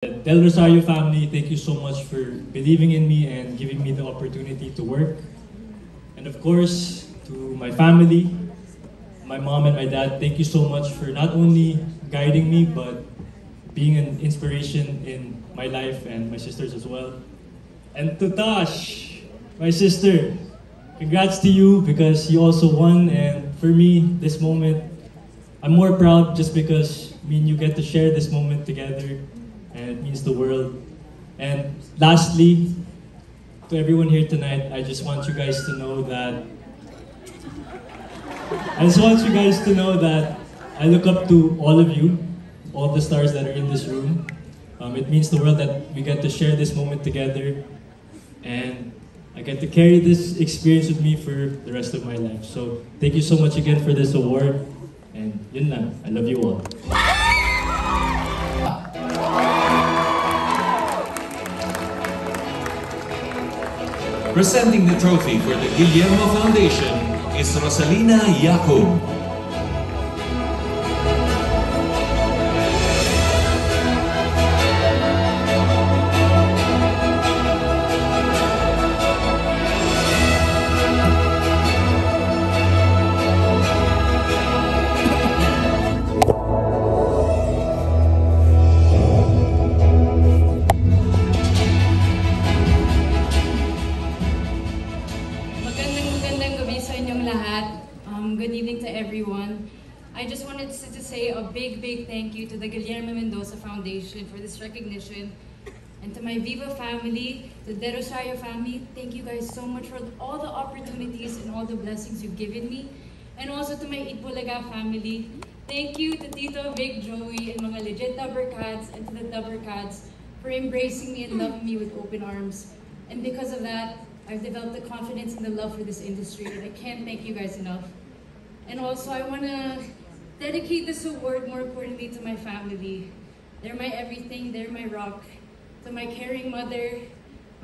Del Rosario family, thank you so much for believing in me and giving me the opportunity to work. And of course, to my family, my mom and my dad, thank you so much for not only guiding me, but being an inspiration in my life and my sisters as well. And to Tash, my sister, congrats to you because you also won. And for me, this moment, I'm more proud just because me and you get to share this moment together. And it means the world. And lastly, to everyone here tonight, I just want you guys to know that I look up to all of you, all the stars that are in this room. It means the world that we get to share this moment together, and I get to carry this experience with me for the rest of my life. So thank you so much again for this award, and yun lang. I love you all. Presenting the trophy for the Guillermo Foundation is Rosalina Yacob. Good evening to everyone. I just wanted to say a big thank you to the Guillermo Mendoza Foundation for this recognition, and to my Viva family, the De Rosario family. Thank you guys so much for all the opportunities and all the blessings you've given me, and also to my Itbulaga family. Thank you to Tito, Vic, Joey, and mga legit Dubbercats, and to the Dubbercats for embracing me and loving me with open arms. And because of that, I've developed the confidence and the love for this industry, and I can't thank you guys enough. And also, I want to dedicate this award, more importantly, to my family. They're my everything, they're my rock. To my caring mother,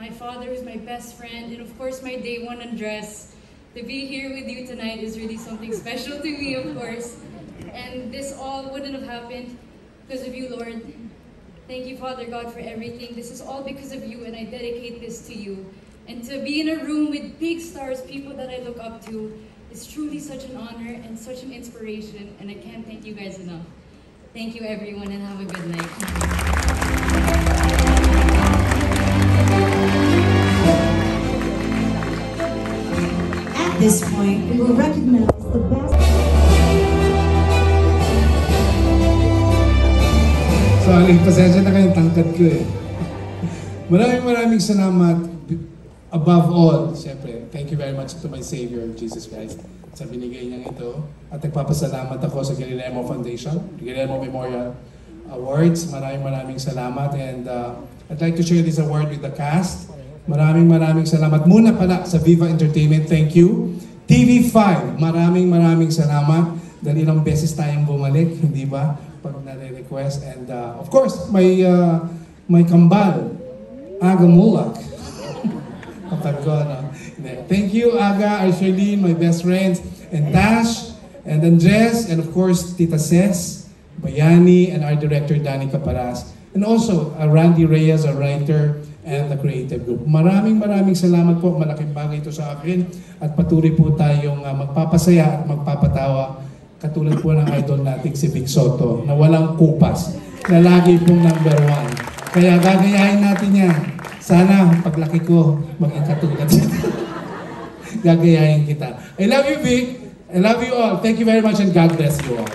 my father is my best friend, and of course, my day one Andres. To be here with you tonight is really something special to me, of course. And this all wouldn't have happened because of you, Lord. Thank you, Father God, for everything. This is all because of you, and I dedicate this to you. And to be in a room with big stars, people that I look up to, it's truly such an honor and such an inspiration, and I can't thank you guys enough. Thank you, everyone, and have a good night. At this point, we will recognize the best. So, pasensya na kayong tangkad ko eh. Maraming salamat. Above all, siyempre, thank you very much to my Savior, Jesus Christ, sa binigay niyang ito. At nagpapasalamat ako sa Guillermo Foundation, Guillermo Memorial Awards. Maraming salamat. And I'd like to share this award with the cast. Maraming salamat. Muna pala sa Viva Entertainment, thank you. TV5, maraming salamat. Dahil ilang beses tayong bumalik, hindi ba? Pag nare-request. And of course, may kambal, Aga Mulak. Thank you, Aga, Arceline, my best friends, and Tash, and Andres, and of course, Tita Ses, Bayani, and our director, Danny Caparas. And also, Randy Reyes, our writer, and the creative group. Maraming salamat po. Malaking bagay ito sa akin. At patuloy po tayong magpapasaya at magpapatawa. Katulad po ng idol natin si Vic Soto, na walang kupas, na lagi pong number 1. Kaya gagayahin natin yan. Sana paglaki ko, maging katulad siya. Gagayahin kita. I love you, Vic. I love you all. Thank you very much, and God bless you all.